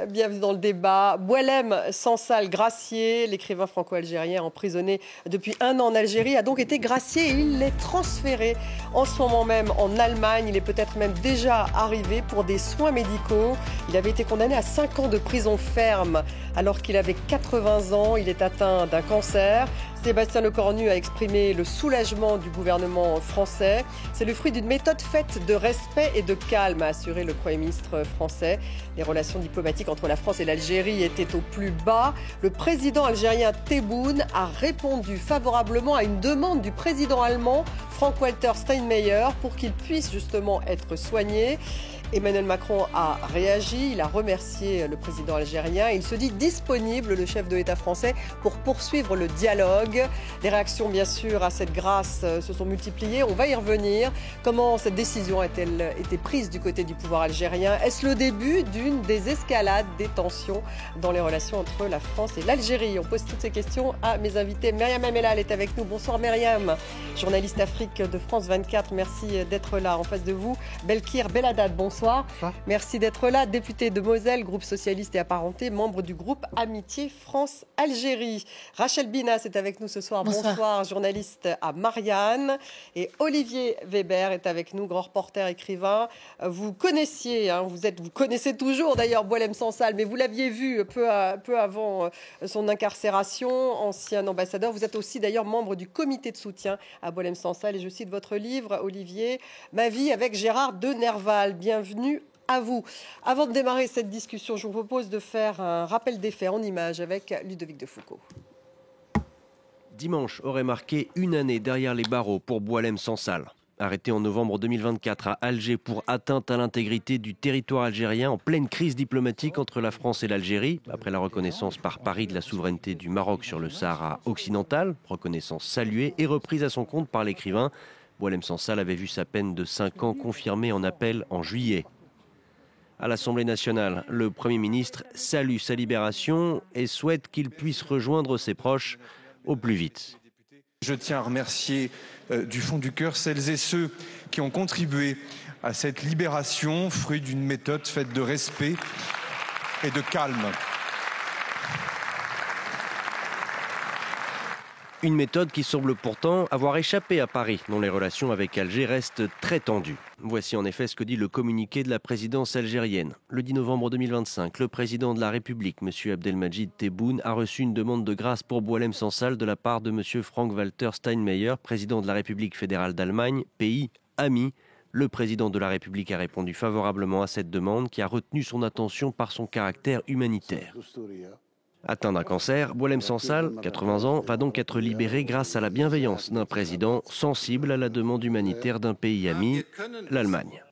bienvenue dans le débat. Boualem Sansal Gracié, l'écrivain franco-algérien emprisonné depuis 1 an en Algérie, a donc été gracié et il est transféré en ce moment même en Allemagne. Il est peut-être même déjà arrivé pour des soins médicaux. Il avait été condamné à 5 ans de prison ferme alors qu'il avait 80 ans. Il est atteint d'un cancer. Sébastien Lecornu a exprimé le soulagement du gouvernement français. C'est le fruit d'une méthode faite de respect et de calme, a assuré le Premier ministre français. Les relations diplomatiques entre la France et l'Algérie étaient au plus bas. Le président algérien Tebboune a répondu favorablement à une demande du président allemand Frank-Walter Steinmeier pour qu'il puisse justement être soigné. Emmanuel Macron a réagi, il a remercié le président algérien. Il se dit disponible, le chef de l'État français, pour poursuivre le dialogue. Les réactions, bien sûr, à cette grâce se sont multipliées. On va y revenir. Comment cette décision a-t-elle été prise du côté du pouvoir algérien? Est-ce le début d'une désescalade des tensions dans les relations entre la France et l'Algérie? On pose toutes ces questions à mes invités. Myriam Amellal est avec nous. Bonsoir Myriam, journaliste Afrique de France 24. Merci d'être là en face de vous. Belkir Belhaddad, bonsoir. Merci d'être là. Député de Moselle, groupe socialiste et apparenté, membre du groupe Amitié France-Algérie. Rachel Binas est avec nous ce soir. Bonsoir, journaliste à Marianne. Et Olivier Weber est avec nous, grand reporter, écrivain. Vous connaissiez, vous connaissez toujours d'ailleurs Boualem Sansal, mais vous l'aviez vu peu avant son incarcération, ancien ambassadeur. Vous êtes aussi d'ailleurs membre du comité de soutien à Boualem Sansal. Et je cite votre livre, Olivier, Ma vie avec Gérard de Nerval. Bienvenue à vous. Avant de démarrer cette discussion, je vous propose de faire un rappel des faits en images avec Ludovic de Foucauld. Dimanche aurait marqué 1 année derrière les barreaux pour Boualem Sansal. Arrêté en novembre 2024 à Alger pour atteinte à l'intégrité du territoire algérien en pleine crise diplomatique entre la France et l'Algérie, après la reconnaissance par Paris de la souveraineté du Maroc sur le Sahara occidental, reconnaissance saluée et reprise à son compte par l'écrivain. Boualem Sansal avait vu sa peine de 5 ans confirmée en appel en juillet. À l'Assemblée nationale, le Premier ministre salue sa libération et souhaite qu'il puisse rejoindre ses proches au plus vite. Je tiens à remercier du fond du cœur celles et ceux qui ont contribué à cette libération, fruit d'une méthode faite de respect et de calme. Une méthode qui semble pourtant avoir échappé à Paris, dont les relations avec Alger restent très tendues. Voici en effet ce que dit le communiqué de la présidence algérienne. Le 10 novembre 2025, le président de la République, M. Abdelmadjid Tebboune, a reçu une demande de grâce pour Boualem Sansal de la part de M. Frank-Walter Steinmeier, président de la République fédérale d'Allemagne, pays ami. Le président de la République a répondu favorablement à cette demande qui a retenu son attention par son caractère humanitaire. Atteint d'un cancer, Boualem Sansal, 80 ans, va donc être libéré grâce à la bienveillance d'un président sensible à la demande humanitaire d'un pays ami, l'Allemagne.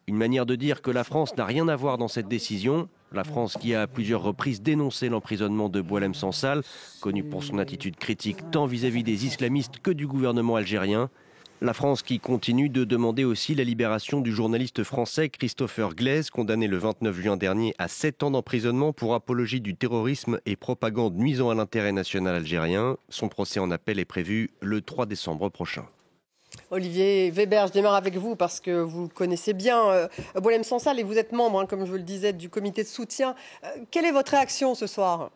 Une manière de dire que la France n'a rien à voir dans cette décision. La France qui a à plusieurs reprises dénoncé l'emprisonnement de Boualem Sansal, connu pour son attitude critique tant vis-à-vis des islamistes que du gouvernement algérien. La France qui continue de demander aussi la libération du journaliste français Christopher Glaise, condamné le 29 juin dernier à 7 ans d'emprisonnement pour apologie du terrorisme et propagande nuisant à l'intérêt national algérien. Son procès en appel est prévu le 3 décembre prochain. Olivier Weber, je démarre avec vous parce que vous connaissez bien Boualem Sansal et vous êtes membre, comme je le disais, du comité de soutien. Quelle est votre réaction ce soir ?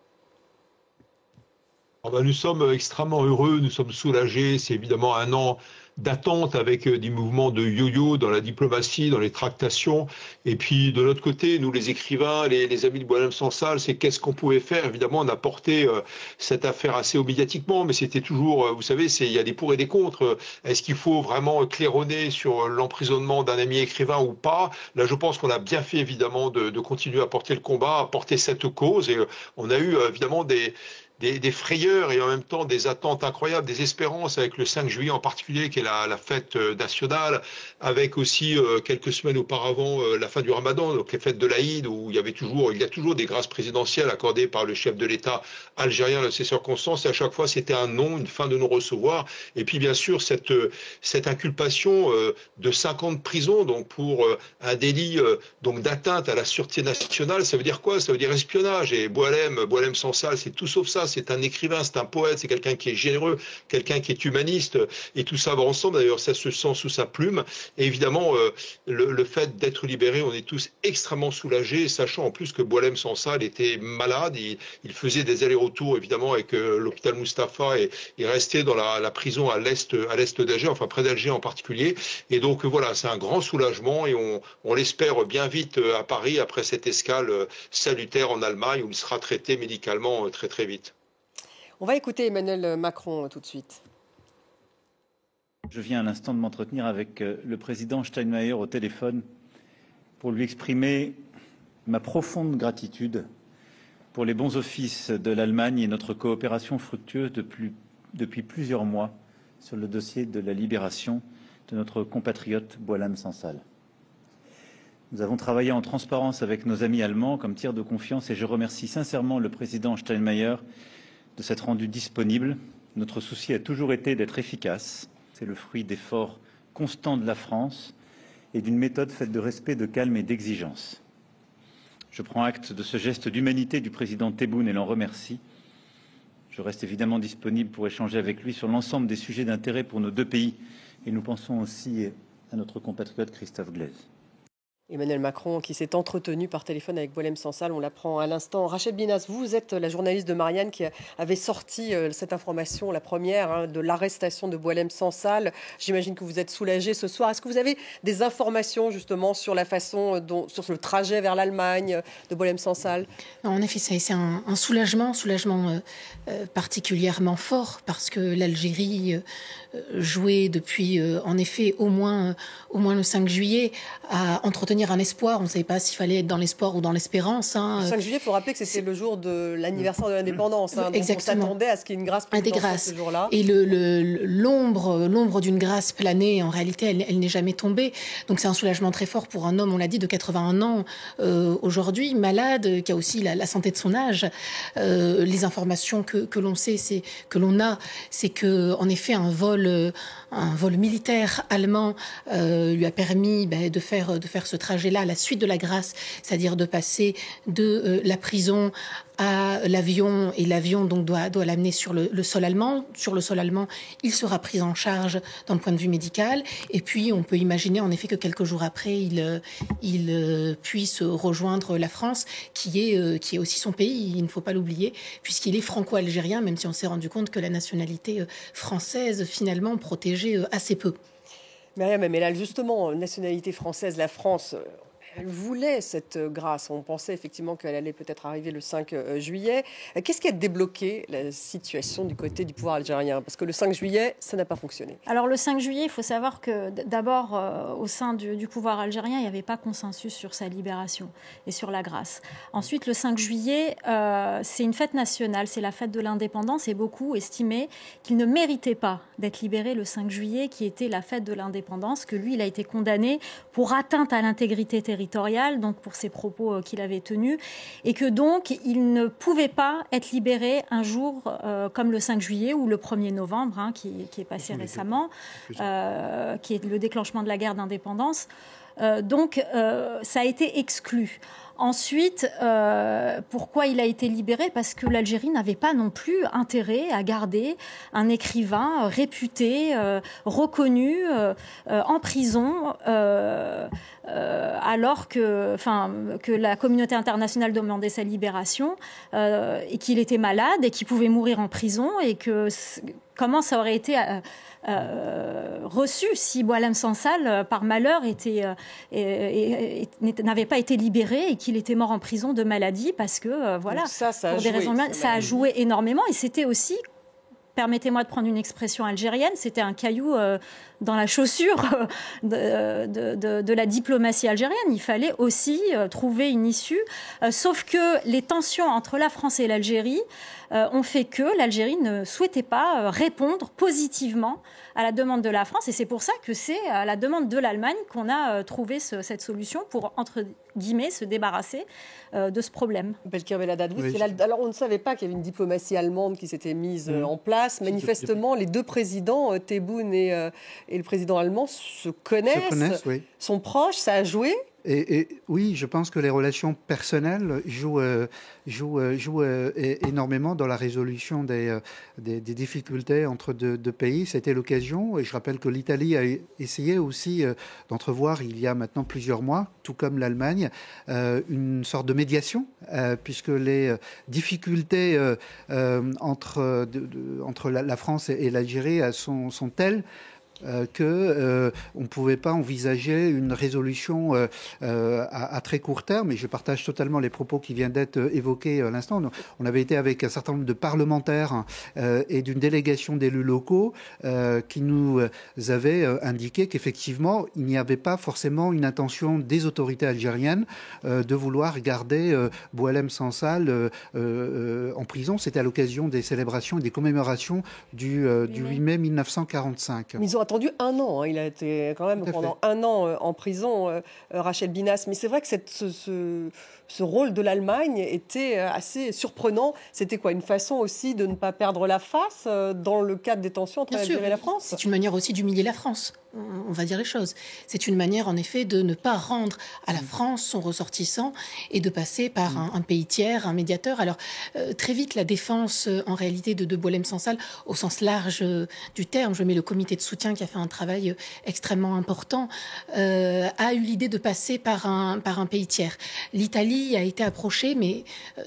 Nous sommes extrêmement heureux, nous sommes soulagés. C'est évidemment 1 an d'attente avec des mouvements de yo-yo dans la diplomatie, dans les tractations. Et puis de l'autre côté, nous les écrivains, les amis de Boualem Sansal, c'est qu'est-ce qu'on pouvait faire. Évidemment, on a porté cette affaire assez médiatiquement, mais c'était toujours, vous savez, il y a des pour et des contre. Est-ce qu'il faut vraiment claironner sur l'emprisonnement d'un ami écrivain ou pas? Là, je pense qu'on a bien fait évidemment de continuer à porter le combat, à porter cette cause. Et on a eu évidemment des frayeurs et en même temps des attentes incroyables, des espérances avec le 5 juillet en particulier qui est la fête nationale, avec aussi quelques semaines auparavant la fin du Ramadan, donc les fêtes de l'Aïd où il y a toujours des grâces présidentielles accordées par le chef de l'État algérien dans ces circonstances et à chaque fois c'était un non, une fin de non-recevoir et puis bien sûr cette inculpation de 5 ans de prison donc pour un délit donc d'atteinte à la sûreté nationale, ça veut dire quoi? Ça veut dire espionnage et Boualem Sansal c'est tout sauf ça. quelqu'un, c'est un écrivain, c'est un poète, c'est quelqu'un qui est généreux, quelqu'un qui est humaniste, et tout ça va ensemble. D'ailleurs, ça se sent sous sa plume. Et évidemment, le fait d'être libéré, on est tous extrêmement soulagés, sachant en plus que Boualem Sansal était malade. Il faisait des allers-retours, évidemment, avec l'hôpital Mustapha, et il restait dans la prison à l'est d'Alger, enfin près d'Alger en particulier. Et donc voilà, c'est un grand soulagement, et on l'espère bien vite à Paris, après cette escale salutaire en Allemagne, où il sera traité médicalement très très vite. On va écouter Emmanuel Macron tout de suite. Je viens à l'instant de m'entretenir avec le président Steinmeier au téléphone pour lui exprimer ma profonde gratitude pour les bons offices de l'Allemagne et notre coopération fructueuse depuis plusieurs mois sur le dossier de la libération de notre compatriote Boualem Sansal. Nous avons travaillé en transparence avec nos amis allemands comme tiers de confiance, et je remercie sincèrement le président Steinmeier de s'être rendu disponible. Notre souci a toujours été d'être efficace. C'est le fruit d'efforts constants de la France et d'une méthode faite de respect, de calme et d'exigence. Je prends acte de ce geste d'humanité du président Tebboune et l'en remercie. Je reste évidemment disponible pour échanger avec lui sur l'ensemble des sujets d'intérêt pour nos deux pays. Et nous pensons aussi à notre compatriote Christophe Glaise. Emmanuel Macron qui s'est entretenu par téléphone avec Boualem Sansal, on l'apprend à l'instant. Rachel Binas, vous êtes la journaliste de Marianne qui avait sorti cette information, la première, de l'arrestation de Boualem Sansal. J'imagine que vous êtes soulagée ce soir. Est-ce que vous avez des informations justement sur la façon sur le trajet vers l'Allemagne de Boualem Sansal? En effet, c'est un soulagement particulièrement fort, parce que l'Algérie jouait depuis en effet au moins le 5 juillet à entretenir un espoir. On ne savait pas s'il fallait être dans l'espoir ou dans l'espérance. Le 5 juillet, il faut rappeler que c'était le jour de l'anniversaire de l'indépendance. Exactement. On s'attendait à ce qu'il y ait une grâce présidentielle ce jour-là. Et l'ombre d'une grâce planait, en réalité, elle n'est jamais tombée. Donc c'est un soulagement très fort pour un homme, on l'a dit, de 81 ans aujourd'hui, malade, qui a aussi la santé de son âge. Les informations que l'on sait, c'est que en effet un vol militaire allemand lui a permis de faire ce trajet-là à la suite de la grâce, c'est-à-dire de passer de la prison à l'avion, et l'avion donc doit l'amener sur le sol allemand. Sur le sol allemand, il sera pris en charge d'un point de vue médical, et puis on peut imaginer en effet que quelques jours après, il puisse rejoindre la France, qui est aussi son pays, il ne faut pas l'oublier, puisqu'il est franco-algérien, même si on s'est rendu compte que la nationalité française finalement protégeait assez peu. Myriam Amellal, justement, nationalité française, la France, elle voulait cette grâce. On pensait effectivement qu'elle allait peut-être arriver le 5 juillet. Qu'est-ce qui a débloqué la situation du côté du pouvoir algérien? Parce que le 5 juillet, ça n'a pas fonctionné. Alors le 5 juillet, il faut savoir que d'abord, au sein du pouvoir algérien, il n'y avait pas consensus sur sa libération et sur la grâce. Ensuite, le 5 juillet, c'est une fête nationale, c'est la fête de l'indépendance, et beaucoup estimaient qu'il ne méritait pas d'être libéré le 5 juillet, qui était la fête de l'indépendance, que lui, il a été condamné pour atteinte à l'intégrité territoriale, donc pour ses propos qu'il avait tenus, et que donc il ne pouvait pas être libéré un jour comme le 5 juillet ou le 1er novembre, qui est passé récemment, qui est le déclenchement de la guerre d'indépendance. Donc ça a été exclu. Ensuite, pourquoi il a été libéré? Parce que l'Algérie n'avait pas non plus intérêt à garder un écrivain réputé, reconnu, en prison, alors que la communauté internationale demandait sa libération, et qu'il était malade et qu'il pouvait mourir en prison, et que comment ça aurait été reçu si Boualem Sansal, par malheur, n'avait pas été libéré et qu'il était mort en prison de maladie, parce que pour des raisons humaines, ça a joué énormément. Et c'était aussi, permettez-moi de prendre une expression algérienne, c'était un caillou dans la chaussure de la diplomatie algérienne. Il fallait aussi trouver une issue, sauf que les tensions entre la France et l'Algérie ont fait que l'Algérie ne souhaitait pas répondre positivement à la demande de la France, et c'est pour ça que c'est à la demande de l'Allemagne qu'on a trouvé cette solution pour, entre guillemets, se débarrasser de ce problème. Belkir Belhaddad, alors on ne savait pas qu'il y avait une diplomatie allemande qui s'était mise en place. Manifestement, les deux présidents, Tebboune et le président allemand, se connaissent, sont proches, ça a joué. Et oui, je pense que les relations personnelles jouent énormément dans la résolution des difficultés entre deux pays. C'était l'occasion, et je rappelle que l'Italie a essayé aussi d'entrevoir il y a maintenant plusieurs mois, tout comme l'Allemagne, une sorte de médiation, puisque les difficultés entre la France et l'Algérie sont telles qu'on ne pouvait pas envisager une résolution à très court terme. Et je partage totalement les propos qui viennent d'être évoqués à l'instant. On avait été avec un certain nombre de parlementaires et d'une délégation d'élus locaux qui nous avaient indiqué qu'effectivement, il n'y avait pas forcément une intention des autorités algériennes de vouloir garder Boualem Sansal en prison. C'était à l'occasion des célébrations et des commémorations du 8 mai 1945. Mais ils ont attendu un an. Il a été quand même pendant un an en prison, Rachel Binas. Mais c'est vrai que ce rôle de l'Allemagne était assez surprenant. C'était quoi, une façon aussi de ne pas perdre la face dans le cadre des tensions entre l'Algérie et la France ? C'est une manière aussi d'humilier la France. On va dire les choses. C'est une manière, en effet, de ne pas rendre à la France son ressortissant et de passer par un pays tiers, un médiateur. Alors, très vite, la défense, en réalité, de Boualem Sansal, au sens large du terme, je mets le comité de soutien qui a fait un travail extrêmement important, a eu l'idée de passer par un pays tiers. L'Italie a été approchée, mais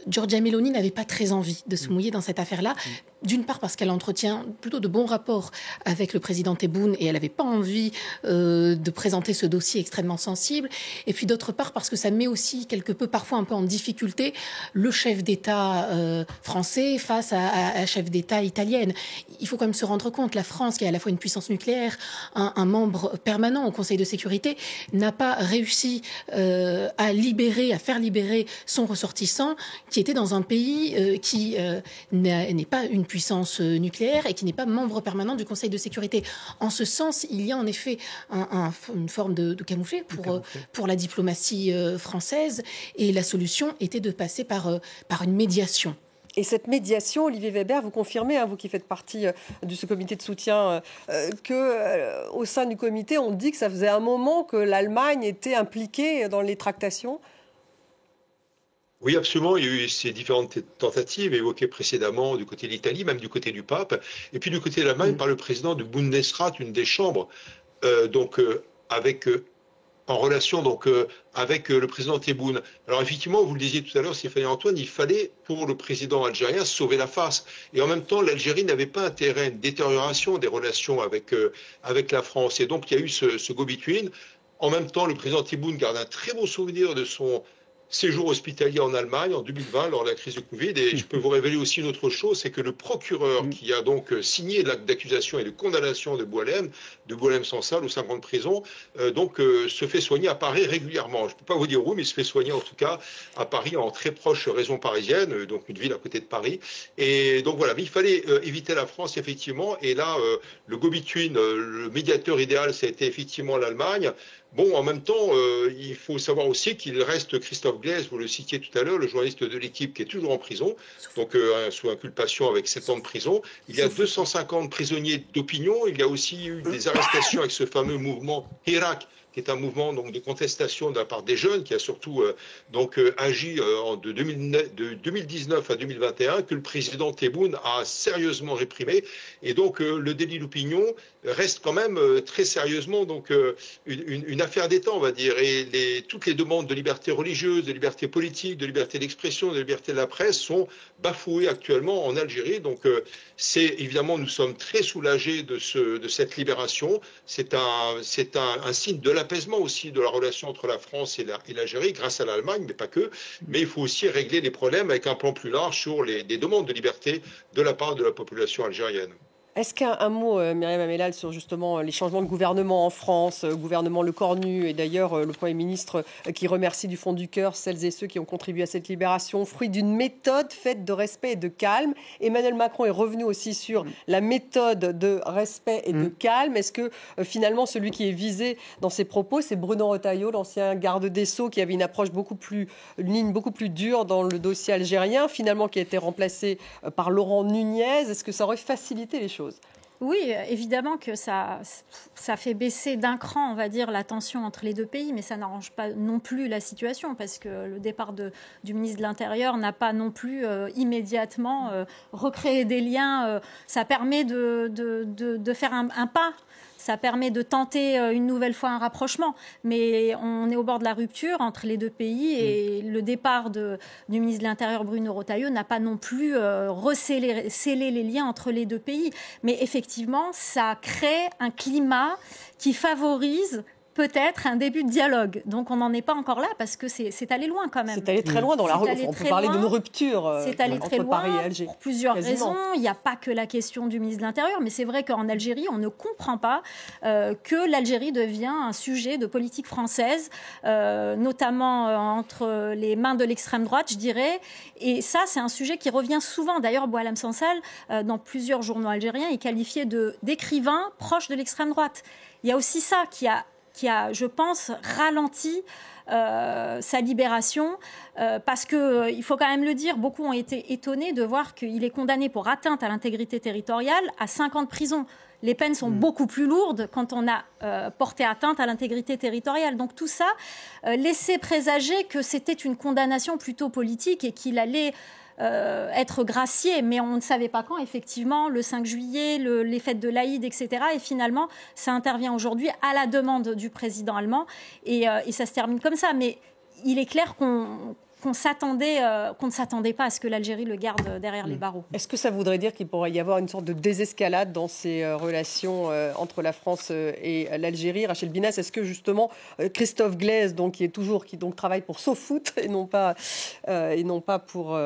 Giorgia Meloni n'avait pas très envie de se mouiller dans cette affaire-là. D'une part parce qu'elle entretient plutôt de bons rapports avec le président Tebboune et elle n'avait pas envie de présenter ce dossier extrêmement sensible. Et puis d'autre part parce que ça met aussi quelque peu, parfois un peu en difficulté, le chef d'État français face à la chef d'État italienne. Il faut quand même se rendre compte, la France, qui est à la fois une puissance nucléaire, un membre permanent au Conseil de sécurité, n'a pas réussi à faire libérer son ressortissant qui était dans un pays qui n'est pas une puissance nucléaire et qui n'est pas membre permanent du Conseil de sécurité. En ce sens, il y a en effet une forme de camouflet pour la diplomatie française et la solution était de passer par une médiation. Et cette médiation, Olivier Weber, vous confirmez, vous qui faites partie de ce comité de soutien, qu'au sein du comité, on dit que ça faisait un moment que l'Allemagne était impliquée dans les tractations ? Oui, absolument. Il y a eu ces différentes tentatives évoquées précédemment du côté de l'Italie, même du côté du pape, et puis du côté de l'Allemagne par le président du Bundesrat, une des chambres, en relation avec le président Tebboune. Alors effectivement, vous le disiez tout à l'heure, Stéphanie Antoine, il fallait pour le président algérien sauver la face. Et en même temps, l'Algérie n'avait pas intérêt à une détérioration des relations avec la France. Et donc il y a eu ce go-between. En même temps, le président Tebboune garde un très bon souvenir de son séjour hospitalier en Allemagne en 2020 lors de la crise de Covid. Et je peux vous révéler aussi une autre chose, c'est que le procureur qui a donc signé l'acte d'accusation et de condamnation de Boualem Sansal aux 5 ans de prison, se fait soigner à Paris régulièrement. Je ne peux pas vous dire où, mais il se fait soigner en tout cas à Paris, en très proche région parisienne, donc une ville à côté de Paris. Et donc voilà, mais il fallait éviter la France effectivement. Et là, le go-between, le médiateur idéal, ça a été effectivement l'Allemagne. Bon, en même temps, il faut savoir aussi qu'il reste Christophe Glaise, vous le citiez tout à l'heure, le journaliste de l'Équipe qui est toujours en prison, donc sous inculpation avec 7 ans de prison. Il y a 250 prisonniers d'opinion. Il y a aussi eu des arrestations avec ce fameux mouvement Hirak, qui est un mouvement donc, de contestation de la part des jeunes, qui a surtout agi de 2019 à 2021, que le président Tebboune a sérieusement réprimé. Et donc le délit d'opinion reste quand même très sérieusement donc, une affaire d'État, on va dire. Et toutes les demandes de liberté religieuse, de liberté politique, de liberté d'expression, de liberté de la presse sont bafouées actuellement en Algérie. Donc évidemment, nous sommes très soulagés de cette libération. C'est un signe de l'apaisement aussi de la relation entre la France et l'Algérie, grâce à l'Allemagne, mais pas que. Mais il faut aussi régler les problèmes avec un plan plus large sur les demandes de liberté de la part de la population algérienne. Est-ce qu'un mot, Myriam Amellal, sur justement les changements de gouvernement en France, gouvernement Le Cornu, et d'ailleurs le Premier ministre qui remercie du fond du cœur celles et ceux qui ont contribué à cette libération, fruit d'une méthode faite de respect et de calme. Emmanuel Macron est revenu aussi sur la méthode de respect et de calme. Est-ce que finalement celui qui est visé dans ses propos, c'est Bruno Retailleau, l'ancien garde des Sceaux, qui avait une approche une ligne beaucoup plus dure dans le dossier algérien, finalement qui a été remplacé par Laurent Nunez. Est-ce que ça aurait facilité les choses ? Oui, évidemment que ça fait baisser d'un cran, on va dire, la tension entre les deux pays, mais ça n'arrange pas non plus la situation, parce que le départ du ministre de l'Intérieur n'a pas non plus immédiatement recréé des liens. Ça permet de faire un pas. Ça permet de tenter une nouvelle fois un rapprochement. Mais on est au bord de la rupture entre les deux pays et le départ du ministre de l'Intérieur, Bruno Retailleau, n'a pas non plus scellé les liens entre les deux pays. Mais effectivement, ça crée un climat qui favorise peut-être un début de dialogue. Donc on n'en est pas encore là parce que c'est allé loin quand même. C'est allé très loin dans la rupture. On peut parler d'une rupture c'est allé très loin Paris et Alger. Pour plusieurs raisons. Il n'y a pas que la question du ministre de l'Intérieur, mais c'est vrai qu'en Algérie, on ne comprend pas que l'Algérie devient un sujet de politique française, notamment entre les mains de l'extrême droite, je dirais. Et ça, c'est un sujet qui revient souvent. D'ailleurs, Boualem Sansal, dans plusieurs journaux algériens, est qualifié d'écrivain proche de l'extrême droite. Il y a aussi ça qui a, je pense, ralenti sa libération, parce qu'il faut quand même le dire, beaucoup ont été étonnés de voir qu'il est condamné pour atteinte à l'intégrité territoriale à 5 ans de prison. Les peines sont beaucoup plus lourdes quand on a porté atteinte à l'intégrité territoriale. Donc tout ça laissait présager que c'était une condamnation plutôt politique et qu'il allait être gracié, mais on ne savait pas quand, effectivement, le 5 juillet, les fêtes de l'Aïd, etc. Et finalement, ça intervient aujourd'hui à la demande du président allemand et ça se termine comme ça. Mais il est clair qu'on ne s'attendait pas à ce que l'Algérie le garde derrière les barreaux. Est-ce que ça voudrait dire qu'il pourrait y avoir une sorte de désescalade dans ces relations entre la France et l'Algérie? Rachel Binas, est-ce que justement Christophe Glaise, qui travaille pour SoFoot et non pas pour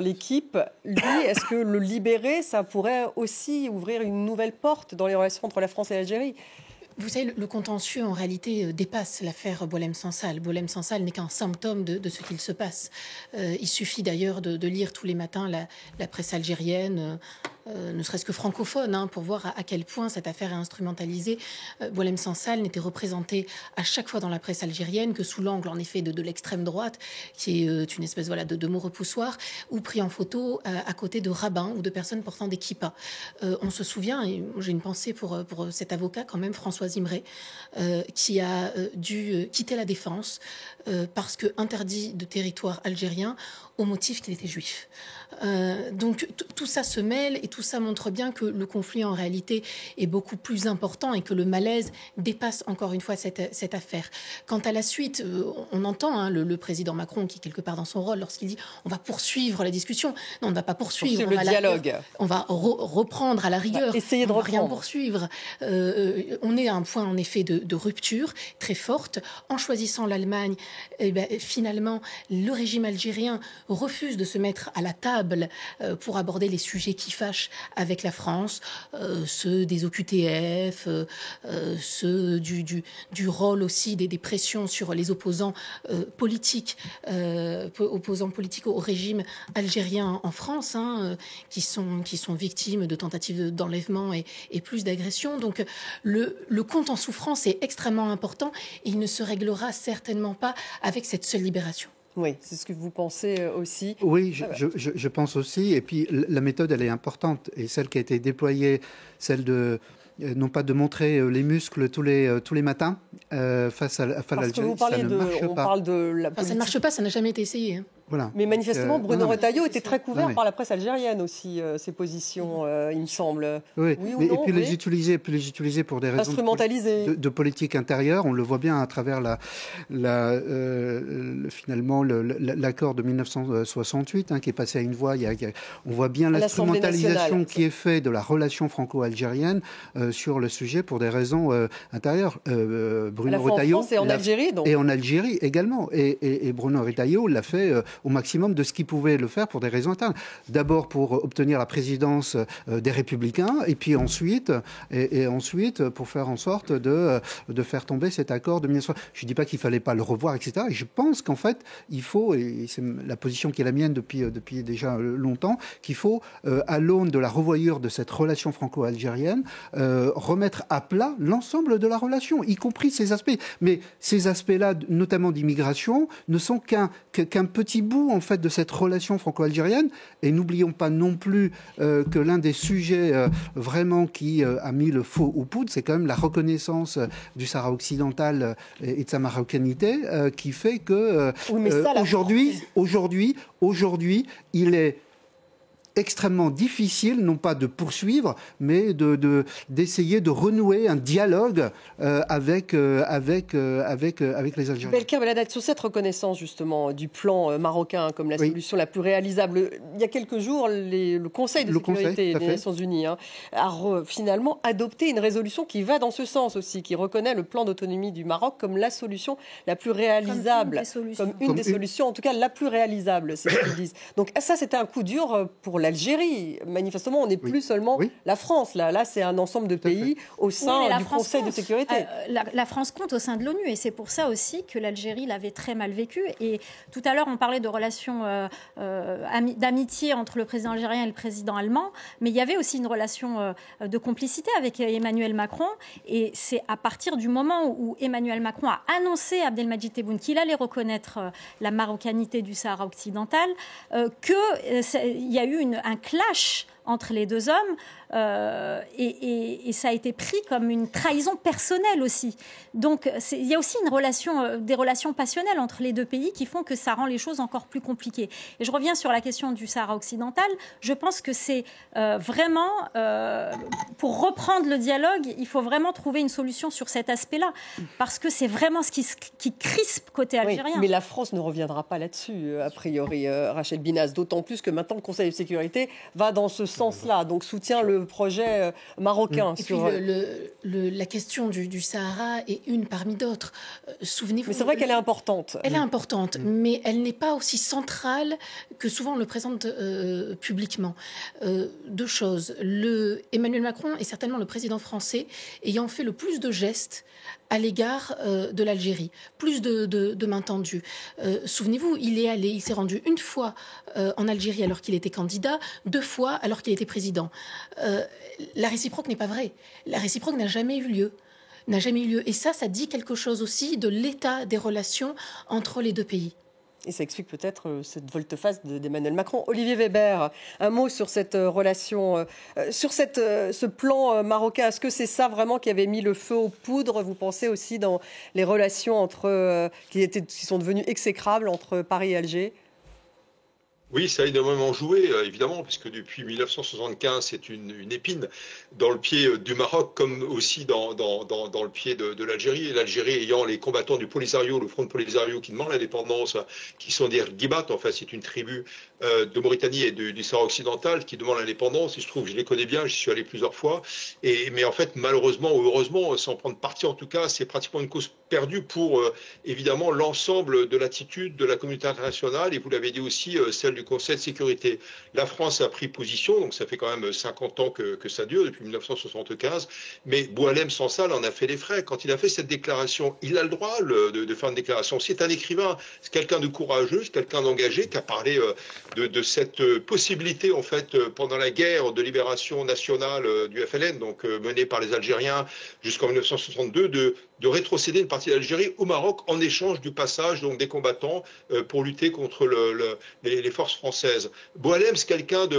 l'équipe, lui, est-ce que le libérer, ça pourrait aussi ouvrir une nouvelle porte dans les relations entre la France et l'Algérie? Vous savez, le contentieux, en réalité, dépasse l'affaire Boualem Sansal. Boualem Sansal n'est qu'un symptôme de ce qu'il se passe. Il suffit d'ailleurs de lire tous les matins la presse algérienne, ne serait-ce que francophone, pour voir à quel point cette affaire est instrumentalisée. Boualem Sansal n'était représenté à chaque fois dans la presse algérienne que sous l'angle, en effet, de l'extrême droite, qui est une espèce de mot repoussoir, ou pris en photo à côté de rabbins ou de personnes portant des kippas. On se souvient, et j'ai une pensée pour cet avocat quand même, François Imré, qui a dû quitter la défense parce que interdit de territoire algérien au motif qu'il était juif. Donc tout ça se mêle et tout ça montre bien que le conflit en réalité est beaucoup plus important et que le malaise dépasse encore une fois cette affaire. Quant à la suite, on entend le président Macron qui quelque part dans son rôle lorsqu'il dit on va poursuivre la discussion. Non, on ne va pas poursuivre. Le dialogue. On va reprendre à la rigueur. Essayer de reprendre. Rien poursuivre. On est à un point en effet de rupture très forte. En choisissant l'Allemagne, finalement le régime algérien refuse de se mettre à la table pour aborder les sujets qui fâchent avec la France, ceux des OQTF, ceux du rôle aussi des pressions sur les opposants politiques au régime algérien en France, qui sont victimes de tentatives d'enlèvement et plus d'agressions. Donc le compte en souffrance est extrêmement important et il ne se réglera certainement pas avec cette seule libération. Oui, c'est ce que vous pensez aussi. Oui, je pense aussi. Et puis la méthode, elle est importante. Et celle qui a été déployée, celle de non pas de montrer les muscles tous les matins face à l'Algérie, ça ne marche pas. Ça ne marche pas, ça n'a jamais été essayé. Voilà. Mais manifestement, Bruno Retailleau était très couvert par la presse algérienne aussi, ses positions, il me semble. Oui, et puis les utiliser pour des raisons de politique intérieure. On le voit bien à travers finalement l'accord de 1968 qui est passé à une voix. On voit bien l'instrumentalisation qui est faite de la relation franco-algérienne sur le sujet pour des raisons intérieures. Bruno Retailleau en France et en Algérie, donc. Et en Algérie également. Et Bruno Retailleau l'a fait au maximum de ce qu'il pouvait le faire pour des raisons internes. D'abord pour obtenir la présidence des Républicains, et puis ensuite pour faire en sorte de faire tomber cet accord de 1960. Je ne dis pas qu'il ne fallait pas le revoir, etc. Et je pense qu'en fait, il faut, et c'est la position qui est la mienne depuis déjà longtemps, qu'il faut, à l'aune de la revoyure de cette relation franco-algérienne, remettre à plat l'ensemble de la relation, y compris ces aspects. Mais ces aspects-là, notamment d'immigration, ne sont qu'un petit bout bout en fait de cette relation franco-algérienne. Et n'oublions pas non plus que l'un des sujets vraiment qui a mis le feu aux poudres, c'est quand même la reconnaissance du Sahara occidental et de sa marocanité, qui fait que aujourd'hui, il est extrêmement difficile, non pas de poursuivre, mais d'essayer de renouer un dialogue avec les Algériens. Belkir Belhadad, sur cette reconnaissance justement du plan marocain comme la solution la plus réalisable, il y a quelques jours, le Conseil de sécurité des Nations Unies a finalement adopté une résolution qui va dans ce sens aussi, qui reconnaît le plan d'autonomie du Maroc comme la solution la plus réalisable, comme une des solutions, en tout cas la plus réalisable, c'est ce qu'ils disent. Donc ça, c'était un coup dur pour l'Algérie. Manifestement, on n'est plus seulement la France. Là, c'est un ensemble de pays au sein du Conseil de sécurité. La France compte au sein de l'ONU et c'est pour ça aussi que l'Algérie l'avait très mal vécu. Et tout à l'heure, on parlait de relations d'amitié entre le président algérien et le président allemand, mais il y avait aussi une relation de complicité avec Emmanuel Macron. Et c'est à partir du moment où Emmanuel Macron a annoncé à Abdelmadjid Tebboune qu'il allait reconnaître la marocanité du Sahara occidental qu'il y a eu un clash entre les deux hommes et ça a été pris comme une trahison personnelle aussi. Donc il y a aussi des relations passionnelles entre les deux pays qui font que ça rend les choses encore plus compliquées. Et je reviens sur la question du Sahara occidental. Je pense que c'est vraiment, pour reprendre le dialogue, il faut vraiment trouver une solution sur cet aspect-là, parce que c'est vraiment ce qui crispe côté algérien. Oui, mais la France ne reviendra pas là-dessus, a priori, Rachel Binas, d'autant plus que maintenant le Conseil de sécurité va dans ce sens-là, donc soutient le projet marocain. Et puis la question du Sahara est une parmi d'autres. Souvenez-vous. Mais c'est vrai qu'elle est importante. Elle est importante, mais elle n'est pas aussi centrale que souvent on le présente publiquement. Deux choses. Emmanuel Macron est certainement le président français ayant fait le plus de gestes à l'égard de l'Algérie, plus de mains tendues. Souvenez-vous, il s'est rendu une fois en Algérie alors qu'il était candidat, 2 fois alors qu'il était président. La réciproque n'est pas vraie. La réciproque n'a jamais eu lieu. Et ça dit quelque chose aussi de l'état des relations entre les deux pays. Et ça explique peut-être cette volte-face d'Emmanuel Macron. Olivier Weber, un mot sur cette relation, sur ce plan marocain. Est-ce que c'est ça vraiment qui avait mis le feu aux poudres, vous pensez, aussi dans les relations qui sont devenues exécrables entre Paris et Alger ? Oui, ça a énormément joué, évidemment, puisque depuis 1975, c'est une épine dans le pied du Maroc, comme aussi dans le pied de l'Algérie. Et l'Algérie ayant les combattants du Polisario, le front de Polisario qui demande l'indépendance, qui sont des Guibat, en fait, c'est une tribu de Mauritanie et du Sahara occidental qui demande l'indépendance. Il se trouve, je les connais bien, j'y suis allé plusieurs fois. Mais en fait, malheureusement ou heureusement, sans prendre parti en tout cas, c'est pratiquement une cause perdue pour, évidemment, l'ensemble de l'attitude de la communauté internationale. Et vous l'avez dit aussi, celle du Conseil de sécurité. La France a pris position, donc ça fait quand même 50 ans que ça dure, depuis 1975, mais Boualem Sansal en a fait les frais. Quand il a fait cette déclaration, il a le droit de faire une déclaration. C'est un écrivain, c'est quelqu'un de courageux, c'est quelqu'un d'engagé qui a parlé de cette possibilité, en fait, pendant la guerre de libération nationale du FLN, donc menée par les Algériens jusqu'en 1962, de rétrocéder une partie de l'Algérie au Maroc en échange du passage donc, des combattants pour lutter contre les forces françaises. Boualem, c'est quelqu'un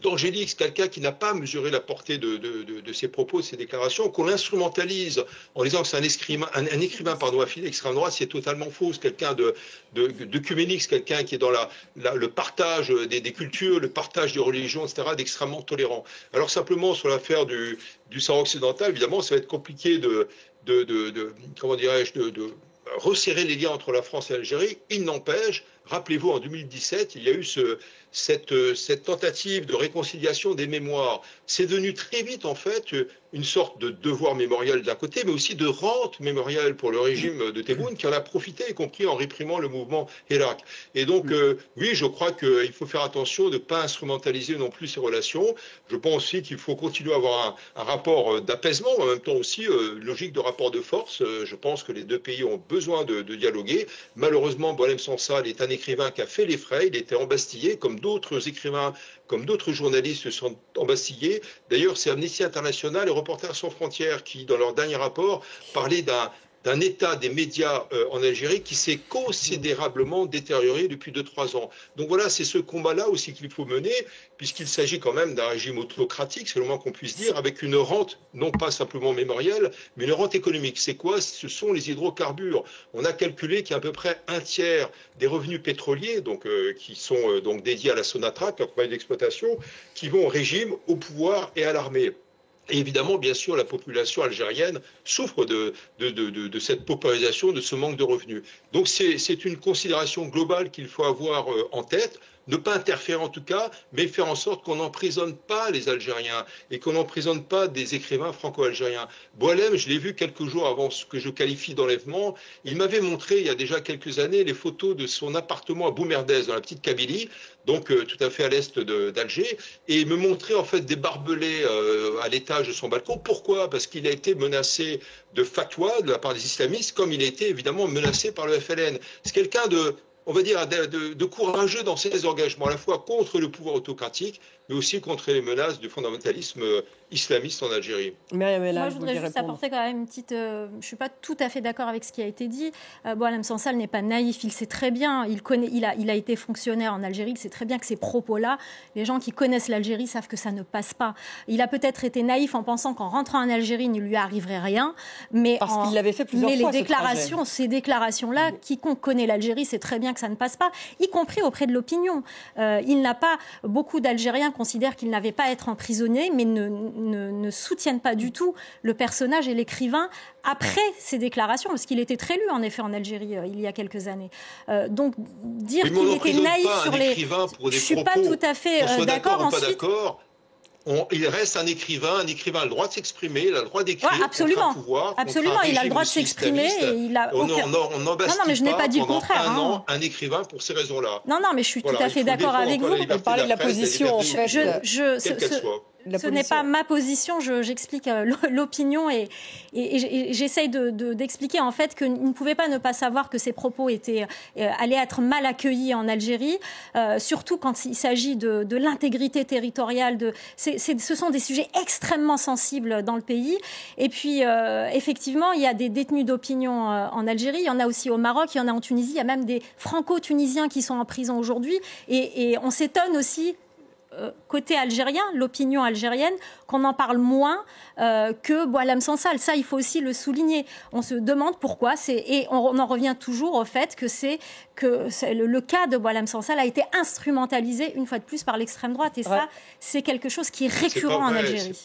d'angélique, c'est quelqu'un qui n'a pas mesuré la portée de ses propos, de ses déclarations, qu'on l'instrumentalise en disant que c'est un écrivain affilié à l'extrême droite, c'est totalement faux. C'est quelqu'un d'œcuménique, c'est quelqu'un qui est dans le partage des cultures, le partage des religions, etc., d'extrêmement tolérant. Alors simplement, sur l'affaire du Sahara occidental, évidemment, ça va être compliqué de resserrer les liens entre la France et l'Algérie. Il n'empêche, rappelez-vous, en 2017, il y a eu cette tentative de réconciliation des mémoires. C'est devenu très vite, en fait, une sorte de devoir mémorial d'un côté, mais aussi de rente mémoriale pour le régime de Tebboune, qui en a profité, y compris en réprimant le mouvement Hirak. Et donc, oui, je crois qu'il faut faire attention de ne pas instrumentaliser non plus ces relations. Je pense aussi qu'il faut continuer à avoir un rapport d'apaisement, mais en même temps aussi logique de rapport de force. Je pense que les deux pays ont besoin de dialoguer. Malheureusement, Boualem Sansal est un écrivain qui a fait les frais. Il était embastillé, comme d'autres écrivains, comme d'autres journalistes se sont embastillés. D'ailleurs, c'est Amnesty International et Reporters sans frontières qui, dans leur dernier rapport, parlaient d'un d'un état des médias en Algérie qui s'est considérablement détérioré depuis 2-3 ans. Donc voilà, c'est ce combat-là aussi qu'il faut mener, puisqu'il s'agit quand même d'un régime autocratique, c'est le moins qu'on puisse dire, avec une rente, non pas simplement mémorielle, mais une rente économique. C'est quoi? Ce sont les hydrocarbures. On a calculé qu'il y a à peu près un tiers des revenus pétroliers, donc, qui sont donc dédiés à la Sonatrach, la compagnie d'exploitation, qui vont au régime, au pouvoir et à l'armée. Et évidemment, bien sûr, la population algérienne souffre de cette paupérisation, de ce manque de revenus. Donc c'est une considération globale qu'il faut avoir en tête. Ne pas interférer en tout cas, mais faire en sorte qu'on n'emprisonne pas les Algériens et qu'on n'emprisonne pas des écrivains franco-algériens. Boualem, je l'ai vu quelques jours avant ce que je qualifie d'enlèvement. Il m'avait montré il y a déjà quelques années les photos de son appartement à Boumerdès, dans la petite Kabylie, donc tout à fait à l'est d'Alger, et il me montrait en fait des barbelés à l'étage de son balcon. Pourquoi? Parce qu'il a été menacé de fatwa de la part des islamistes, comme il a été évidemment menacé par le FLN. C'est quelqu'un on va dire, de courageux dans ses engagements, à la fois contre le pouvoir autocratique, mais aussi contre les menaces du fondamentalisme islamiste en Algérie. Moi, je voudrais juste apporter quand même une petite... je ne suis pas tout à fait d'accord avec ce qui a été dit. Boualem Sansal n'est pas naïf, il sait très bien, il a été fonctionnaire en Algérie, il sait très bien que ces propos-là, les gens qui connaissent l'Algérie savent que ça ne passe pas. Il a peut-être été naïf en pensant qu'en rentrant en Algérie, il ne lui arriverait rien, mais parce qu'il l'avait fait plusieurs fois. Mais ces déclarations-là, quiconque connaît l'Algérie sait très bien que ça ne passe pas, y compris auprès de l'opinion. Il n'a pas... Beaucoup d'Algériens considèrent qu'il n'avait pas à être emprisonné, mais ne soutiennent pas du tout le personnage et l'écrivain après ces déclarations, parce qu'il était très lu en effet en Algérie il y a quelques années. Donc dire qu'il était naïf sur les... Je ne suis pas tout à fait d'accord. Ensuite, il reste un écrivain a le droit de s'exprimer, il a le droit d'écrire. Ouais, absolument, contre un pouvoir, absolument, il a le droit de s'exprimer. Et il a on n'embastille mais je n'ai pas dit le contraire. Un an, un écrivain pour ces raisons-là. Non, mais je suis tout à fait d'accord avec vous. Vous parlez de la position, en fait. Quelle qu'elle soit. Ce n'est pas ma position, j'explique l'opinion et j'essaye d'expliquer en fait qu'il ne pouvait pas ne pas savoir que ces propos allaient être mal accueillis en Algérie, surtout quand il s'agit de l'intégrité territoriale. Ce sont des sujets extrêmement sensibles dans le pays. Et puis, effectivement, il y a des détenus d'opinion en Algérie, il y en a aussi au Maroc, il y en a en Tunisie, il y a même des franco-tunisiens qui sont en prison aujourd'hui. Et on s'étonne aussi, côté algérien, l'opinion algérienne, qu'on en parle moins que Boualem Sansal. Ça, il faut aussi le souligner. On se demande pourquoi. Et on en revient toujours au fait que le cas de Boualem Sansal a été instrumentalisé une fois de plus par l'extrême droite. Et ça, c'est quelque chose qui est récurrent en Algérie.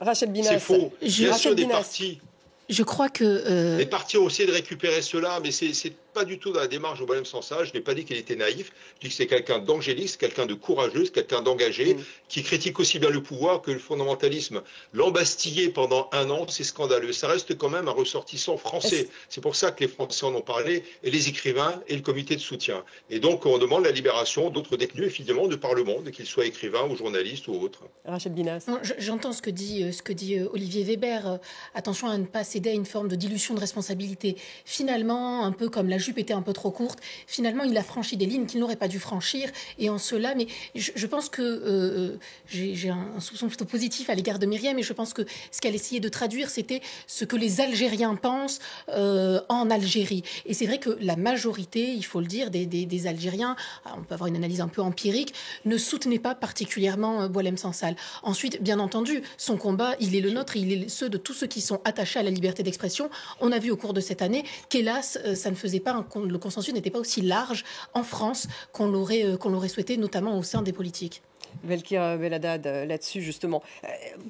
Rachel Binas. C'est faux. Bien sûr, des partis. Je crois que... Les partis ont essayé de récupérer cela, mais c'est pas du tout dans la démarche de Boualem Sansal. Je n'ai pas dit qu'il était naïf. Je dis que c'est quelqu'un d'angélique, quelqu'un de courageux, quelqu'un d'engagé, qui critique aussi bien le pouvoir que le fondamentalisme. L'embastiller pendant un an, c'est scandaleux. Ça reste quand même un ressortissant français. C'est pour ça que les Français en ont parlé, et les écrivains et le comité de soutien. Et donc, on demande la libération d'autres détenus, évidemment, de par le monde, qu'ils soient écrivains ou journalistes ou autres. Rachel Binas. J'entends ce que dit Olivier Weber. Attention à ne pas céder à une forme de dilution de responsabilité. Finalement, un peu comme la jupe était un peu trop courte, finalement, il a franchi des lignes qu'il n'aurait pas dû franchir. Et en cela, mais je pense que j'ai un soupçon plutôt positif à l'égard de Myriam, et je pense que ce qu'elle essayait de traduire, c'était ce que les Algériens pensent en Algérie. Et c'est vrai que la majorité, il faut le dire, des Algériens, on peut avoir une analyse un peu empirique, ne soutenaient pas particulièrement Boualem Sansal. Ensuite, bien entendu, son combat, il est le nôtre, il est ceux de tous ceux qui sont attachés à la liberté d'expression. On a vu au cours de cette année qu'hélas, ça ne faisait pas le consensus n'était pas aussi large en France qu'on l'aurait souhaité, notamment au sein des politiques. Belkir Belhaddad, là-dessus justement.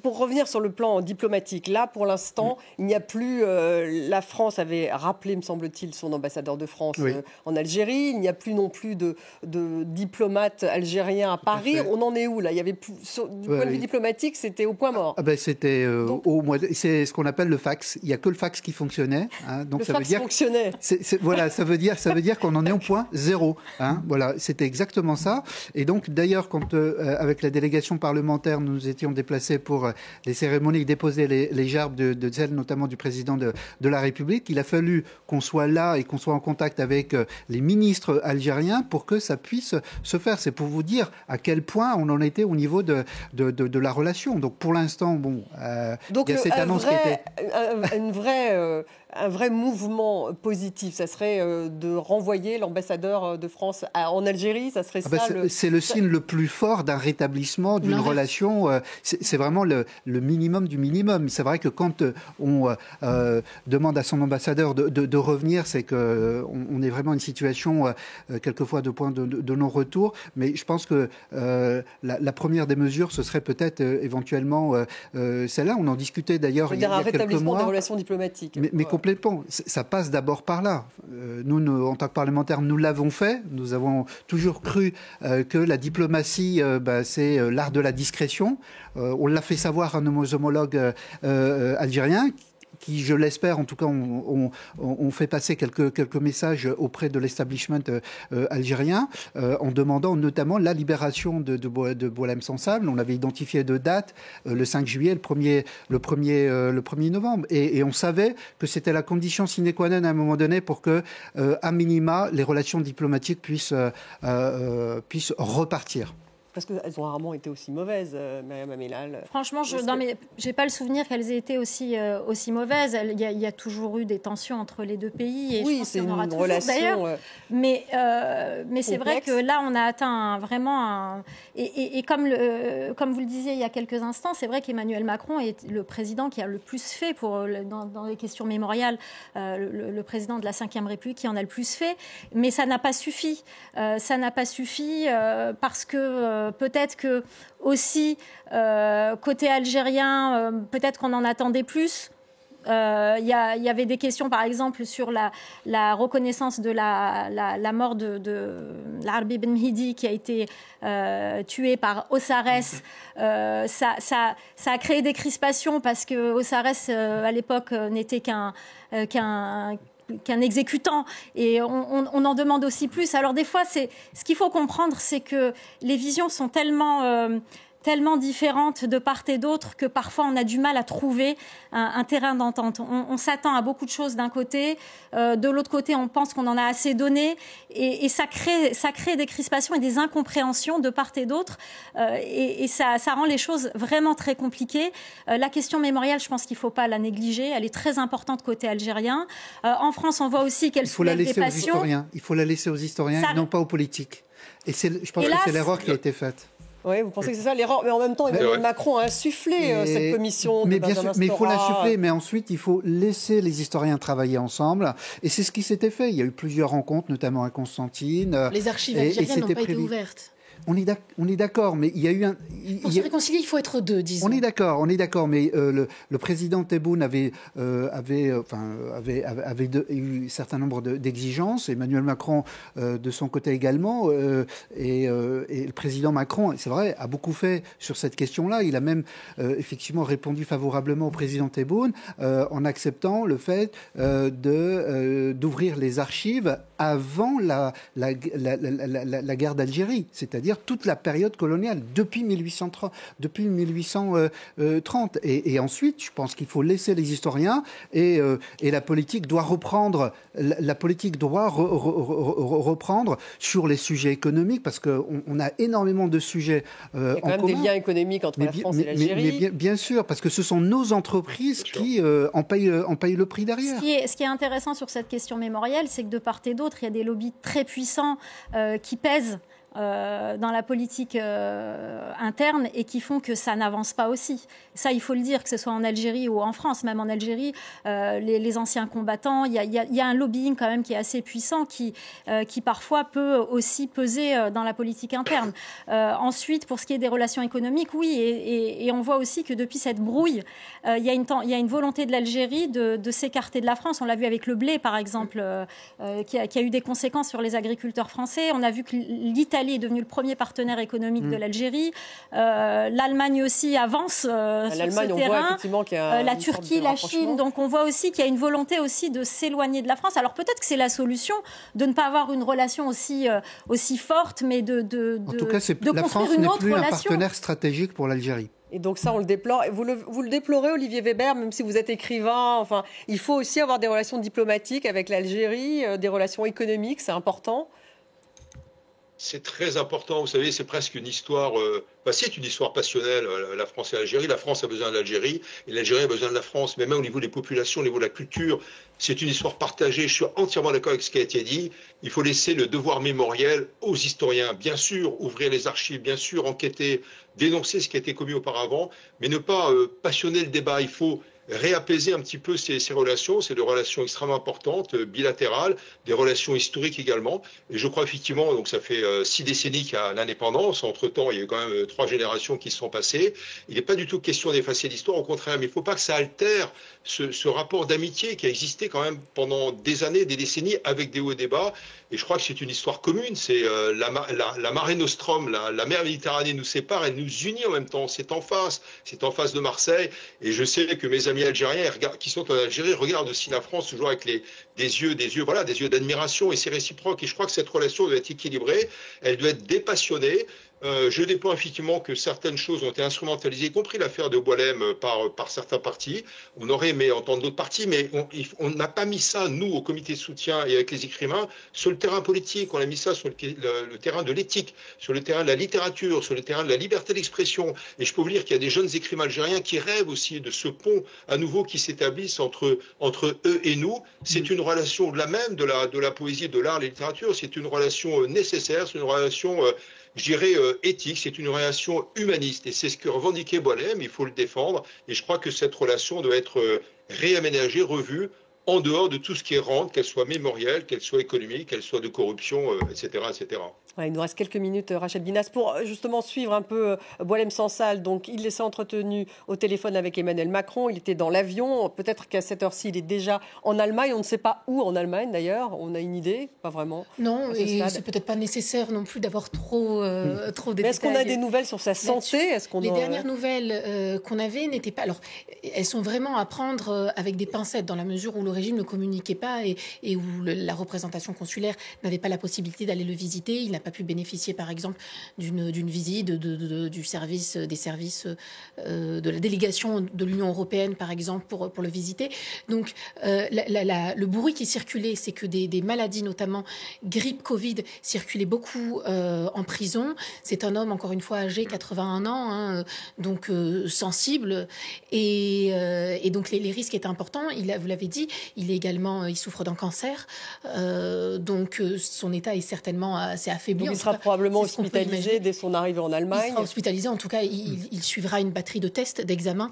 Pour revenir sur le plan diplomatique, là pour l'instant, il n'y a plus... la France avait rappelé, me semble-t-il, son ambassadeur de France en Algérie. Il n'y a plus non plus de diplomates algériens à Paris. On en est où là? Il y avait plus, du point de vue diplomatique, c'était au point mort. C'était c'est ce qu'on appelle le fax. Il n'y a que le fax qui fonctionnait. Donc le ça fax veut dire fonctionnait. Voilà, ça veut dire qu'on en est au point zéro. Voilà, c'était exactement ça. Et donc d'ailleurs, quand avec la délégation parlementaire, nous nous étions déplacés pour les cérémonies, déposer les gerbes de celles notamment du président de la République. Il a fallu qu'on soit là et qu'on soit en contact avec les ministres algériens pour que ça puisse se faire. C'est pour vous dire à quel point on en était au niveau de la relation. Donc pour l'instant, il y a cette annonce qui était... une vraie un vrai mouvement positif? Ça serait de renvoyer l'ambassadeur de France en Algérie? Ça serait c'est le signe le plus fort d'un rétablissement d'une relation. C'est vraiment le minimum du minimum. C'est vrai que quand on demande à son ambassadeur de revenir, c'est qu'on est vraiment une situation quelquefois de point de non-retour. Mais je pense que la première des mesures, ce serait peut-être éventuellement celle-là. On en discutait d'ailleurs il y a quelques mois. Un rétablissement des relations diplomatiques. Mais complètement. Ça passe d'abord par là. Nous, en tant que parlementaires, nous l'avons fait. Nous avons toujours cru que la diplomatie, c'est l'art de la discrétion. On l'a fait savoir à nos homologues algériens, qui, je l'espère, en tout cas, ont fait passer quelques messages auprès de l'establishment algérien, en demandant notamment la libération de Boualem Sansal. On avait identifié 2 dates, le 5 juillet, le 1er novembre. Et on savait que c'était la condition sine qua non à un moment donné pour que, à minima, les relations diplomatiques puissent repartir. Parce qu'elles ont rarement été aussi mauvaises, Myriam Amellal. Franchement, je n'ai pas le souvenir qu'elles aient été aussi mauvaises. Il y a toujours eu des tensions entre les deux pays. Et oui, je pense c'est qu'il y en aura une toujours, relation mais c'est vrai que là, on a atteint vraiment Et comme vous le disiez il y a quelques instants, c'est vrai qu'Emmanuel Macron est le président qui a le plus fait dans les questions mémoriales, le président de la Ve République qui en a le plus fait. Mais ça n'a pas suffi. Ça n'a pas suffi parce que peut-être que aussi côté algérien, peut-être qu'on en attendait plus. Il y avait des questions, par exemple, sur la reconnaissance de la mort de l'Arbi Ben Mhidi qui a été tué par Ossares. Ça a créé des crispations parce que Ossares, à l'époque, n'était qu'un exécutant, et on en demande aussi plus. Alors des fois, ce qu'il faut comprendre, c'est que les visions sont tellement différentes de part et d'autre que parfois on a du mal à trouver un terrain d'entente. On s'attend à beaucoup de choses d'un côté, de l'autre côté on pense qu'on en a assez donné, et ça crée des crispations et des incompréhensions de part et d'autre, et ça rend les choses vraiment très compliquées. La question mémoriale, je pense qu'il ne faut pas la négliger, elle est très importante côté algérien. En France, on voit aussi qu'elle soulève des passions. Il faut la laisser aux historiens, non pas aux politiques. Et je pense que c'est l'erreur qui a été faite. Oui, vous pensez que c'est ça l'erreur? Mais en même temps, Emmanuel Macron a insufflé cette commission de Benjamin Stora. Mais il faut l'insuffler, mais ensuite, il faut laisser les historiens travailler ensemble. Et c'est ce qui s'était fait. Il y a eu plusieurs rencontres, notamment à Constantine. Les archives algériennes n'ont pas été ouvertes. On est d'accord, mais il y a eu Pour se réconcilier, il faut être 2, disons. On est d'accord, mais le président Tebboune avait eu un certain nombre d'exigences, Emmanuel Macron de son côté également, et le président Macron, c'est vrai, a beaucoup fait sur cette question-là. Il a même effectivement répondu favorablement au président Tebboune en acceptant le fait d'ouvrir les archives avant la guerre d'Algérie, c'est-à-dire toute la période coloniale, depuis 1830. Et ensuite, je pense qu'il faut laisser les historiens, et la politique doit reprendre. La politique doit reprendre sur les sujets économiques, parce qu'on a énormément de sujets en commun. Il y a quand même des liens économiques entre la France et l'Algérie. Mais bien sûr, parce que ce sont nos entreprises qui en payent le prix derrière. Ce qui est intéressant sur cette question mémorielle, c'est que de part et d'autre, il y a des lobbies très puissants qui pèsent dans la politique interne et qui font que ça n'avance pas aussi. Ça, il faut le dire, que ce soit en Algérie ou en France. Même en Algérie, les anciens combattants, il y a un lobbying quand même qui est assez puissant, qui parfois peut aussi peser dans la politique interne. Ensuite, pour ce qui est des relations économiques, oui, et on voit aussi que depuis cette brouille, il y a une volonté de l'Algérie de s'écarter de la France. On l'a vu avec le blé, par exemple, qui a eu des conséquences sur les agriculteurs français. On a vu que l'Italie est devenue le premier partenaire économique de l'Algérie. L'Allemagne aussi avance sur ce terrain. La Turquie, la Chine. Donc on voit aussi qu'il y a une volonté aussi de s'éloigner de la France. Alors peut-être que c'est la solution de ne pas avoir une relation aussi forte, mais en tout cas, la France n'est plus un partenaire stratégique pour l'Algérie. Et donc ça, on le déplore. Vous le déplorez, Olivier Weber, même si vous êtes écrivain. Enfin, il faut aussi avoir des relations diplomatiques avec l'Algérie, des relations économiques, c'est important. C'est très important, vous savez, c'est presque une histoire, c'est une histoire passionnelle, la France et l'Algérie. La France a besoin de l'Algérie et l'Algérie a besoin de la France. Mais même au niveau des populations, au niveau de la culture, c'est une histoire partagée. Je suis entièrement d'accord avec ce qui a été dit. Il faut laisser le devoir mémoriel aux historiens. Bien sûr, ouvrir les archives, bien sûr, enquêter, dénoncer ce qui a été commis auparavant, mais ne pas passionner le débat. Il faut réapaiser un petit peu ces relations. C'est des relations extrêmement importantes, bilatérales, des relations historiques également. Et je crois effectivement, donc ça fait 6 décennies qu'il y a l'indépendance. Entre-temps, il y a eu quand même 3 générations qui se sont passées. Il n'est pas du tout question d'effacer l'histoire, au contraire, mais il ne faut pas que ça altère ce rapport d'amitié qui a existé quand même pendant des années, des décennies, avec des hauts et des bas. Et je crois que c'est une histoire commune. C'est la Mare Nostrum, la mer Méditerranée nous sépare, elle nous unit en même temps. C'est en face de Marseille. Et je sais que mes amis algériens qui sont en Algérie regardent aussi la France toujours avec des yeux d'admiration, et c'est réciproque. Et je crois que cette relation doit être équilibrée, elle doit être dépassionnée. Je déplore effectivement que certaines choses ont été instrumentalisées, y compris l'affaire de Boualem par certains partis. On aurait aimé entendre d'autres partis, mais on n'a pas mis ça, nous, au comité de soutien et avec les écrivains, sur le terrain politique. On a mis ça sur le terrain de l'éthique, sur le terrain de la littérature, sur le terrain de la liberté d'expression. Et je peux vous dire qu'il y a des jeunes écrivains algériens qui rêvent aussi de ce pont à nouveau qui s'établisse entre eux et nous. C'est une relation au-delà même de la poésie, de l'art, de la littérature. C'est une relation nécessaire, c'est une relation je dirais éthique, c'est une relation humaniste, et c'est ce que revendiquait Boualem. Il faut le défendre, et je crois que cette relation doit être réaménagée, revue, en dehors de tout ce qui est rente, qu'elle soit mémorielle, qu'elle soit économique, qu'elle soit de corruption, etc., etc. Ouais, il nous reste quelques minutes, Rachel Binas, pour justement suivre un peu Boualem Sansal. Donc, il s'est entretenu au téléphone avec Emmanuel Macron. Il était dans l'avion. Peut-être qu'à cette heure-ci, il est déjà en Allemagne. On ne sait pas où en Allemagne, d'ailleurs. On a une idée? Pas vraiment. Non, et c'est peut-être pas nécessaire non plus d'avoir trop de détails. Est-ce qu'on a des nouvelles sur sa santé? Les dernières nouvelles qu'on avait n'étaient pas... Alors, elles sont vraiment à prendre avec des pincettes, dans la mesure où le régime ne communiquait pas et où la représentation consulaire n'avait pas la possibilité d'aller le visiter. Il n'a pas pu bénéficier, par exemple, d'une visite des services de la délégation de l'Union européenne, par exemple, pour le visiter. Donc, le bruit qui circulait, c'est que des maladies, notamment grippe, Covid, circulaient beaucoup en prison. C'est un homme, encore une fois, âgé, 81 ans, donc sensible. Et donc, les risques étaient importants. Vous l'avez dit, il souffre d'un cancer. Donc, son état est certainement assez affaibli. Donc il sera probablement hospitalisé dès son arrivée en Allemagne. Il sera hospitalisé, en tout cas, il suivra une batterie de tests, d'examens,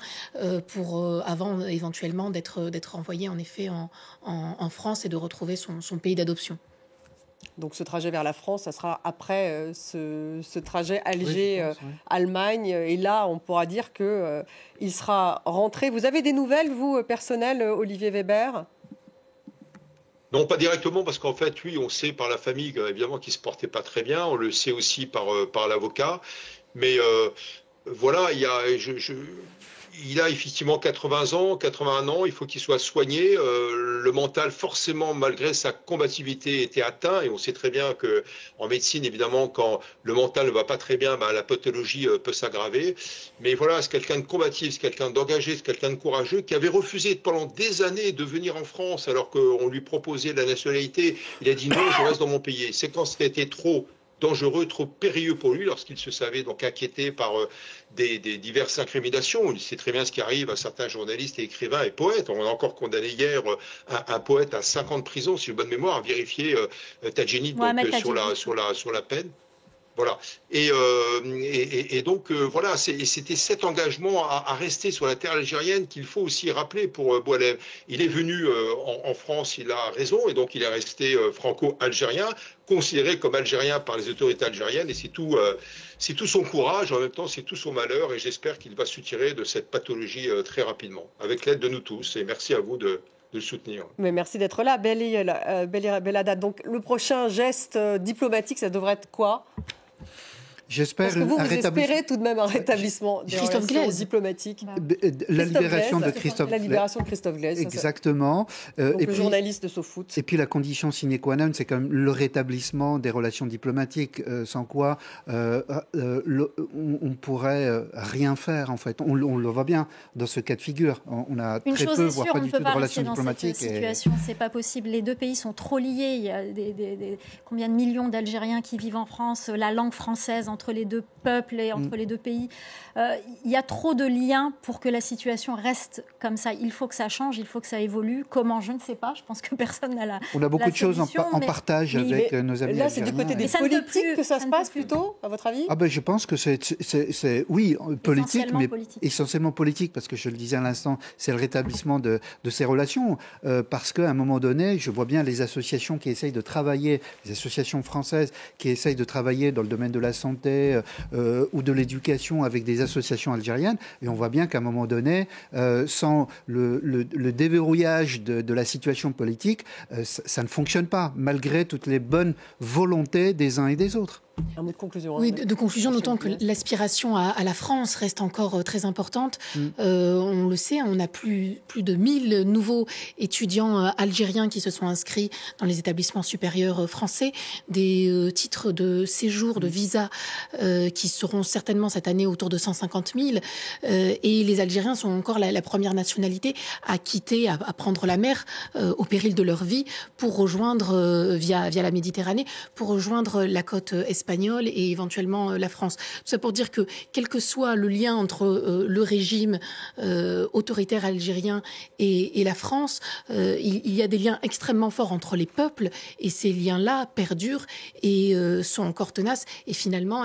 avant éventuellement d'être envoyé en effet en France et de retrouver son pays d'adoption. Donc ce trajet vers la France, ça sera après ce trajet Alger-Allemagne. Et là, on pourra dire qu'il sera rentré. Vous avez des nouvelles, vous, personnelles, Olivier Weber ? Non, pas directement, parce qu'en fait, oui, on sait par la famille, évidemment, qu'il ne se portait pas très bien. On le sait aussi par l'avocat. Mais voilà, il a effectivement 81 ans, il faut qu'il soit soigné. Le mental, forcément, malgré sa combativité, était atteint. Et on sait très bien qu'en médecine, évidemment, quand le mental ne va pas très bien, la pathologie peut s'aggraver. Mais voilà, c'est quelqu'un de combatif, c'est quelqu'un d'engagé, c'est quelqu'un de courageux, qui avait refusé pendant des années de venir en France, alors qu'on lui proposait la nationalité. Il a dit non, je reste dans mon pays. C'est quand c'était trop dangereux, trop périlleux pour lui, lorsqu'il se savait donc inquiété par des diverses incriminations. Il sait très bien ce qui arrive à certains journalistes et écrivains et poètes. On a encore condamné hier un poète à 5 ans de prison, si j'ai bonne mémoire, à vérifier Tadjini sur la peine. Voilà. Et donc, voilà, c'était cet engagement à rester sur la terre algérienne qu'il faut aussi rappeler pour Boualem. Il est venu en France, il a raison, et donc il est resté franco-algérien, considéré comme algérien par les autorités algériennes, et c'est tout son courage, en même temps c'est tout son malheur, et j'espère qu'il va se tirer de cette pathologie très rapidement, avec l'aide de nous tous, et merci à vous de le soutenir. Mais merci d'être là, Belhadad. Donc le prochain geste diplomatique, ça devrait être quoi ? J'espère Est-ce que vous espérez tout de même un rétablissement des Christophe relations Glaise. diplomatiques? La libération de Christophe La libération de Christophe Glaise. Exactement. Donc et le puis, journaliste de SoFoot. Et puis la condition sine qua non, c'est quand même le rétablissement des relations diplomatiques, sans quoi on pourrait rien faire en fait. On le voit bien dans ce cas de figure. On a Une très chose peu, est voire sûre, pas on ne du peut tout de pas relations rester dans cette diplomatiques. situation. C'est pas possible. Les deux pays sont trop liés. Il y a combien de millions d'Algériens qui vivent en France. La langue française entre les deux peuples et entre les deux pays. Il y a trop de liens pour que la situation reste comme ça. Il faut que ça change, il faut que ça évolue. Comment, je ne sais pas. Je pense que personne n'a la On a beaucoup de choses en partage avec nos amis là, c'est du côté des politiques que ça se passe plutôt, à votre avis? Je pense que c'est oui, politique, mais politique. essentiellement politique, parce que je le disais à l'instant, c'est le rétablissement de ces relations. Parce qu'à un moment donné, je vois bien les associations qui essayent de travailler, les associations françaises qui essayent de travailler dans le domaine de la santé ou de l'éducation avec des associations algériennes, et on voit bien qu'à un moment donné, sans le déverrouillage de la situation politique, ça ne fonctionne pas, malgré toutes les bonnes volontés des uns et des autres. Un mot de conclusion. Oui, de conclusion, d'autant que l'aspiration à la France reste encore très importante. On le sait, on a plus de 1000 nouveaux étudiants algériens qui se sont inscrits dans les établissements supérieurs français, des titres de séjour, de visa qui seront certainement cette année autour de 150 000. Et les Algériens sont encore la première nationalité à quitter, à prendre la mer au péril de leur vie pour rejoindre, via la Méditerranée, pour rejoindre la côte espagnole et éventuellement la France. Tout ça pour dire que quel que soit le lien entre le régime autoritaire algérien et la France, il y a des liens extrêmement forts entre les peuples et ces liens-là perdurent et sont encore tenaces et finalement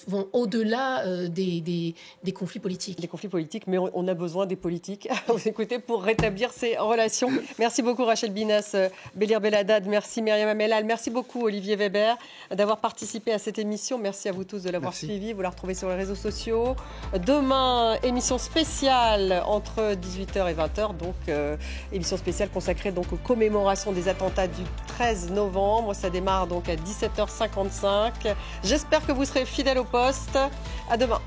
vont au-delà des conflits politiques. Des conflits politiques, mais on a besoin des politiques écoutez, pour rétablir ces relations. Merci beaucoup Rachel Binas, Bélir Belhaddad, merci Myriam Amellal, merci beaucoup Olivier Weber d'avoir participé à cette émission. Merci à vous tous de l'avoir suivi. Vous la retrouvez sur les réseaux sociaux. Demain, émission spéciale entre 18h et 20h. Donc, émission spéciale consacrée donc aux commémorations des attentats du 13 novembre. Ça démarre donc à 17h55. J'espère que vous serez fidèles au poste. À demain.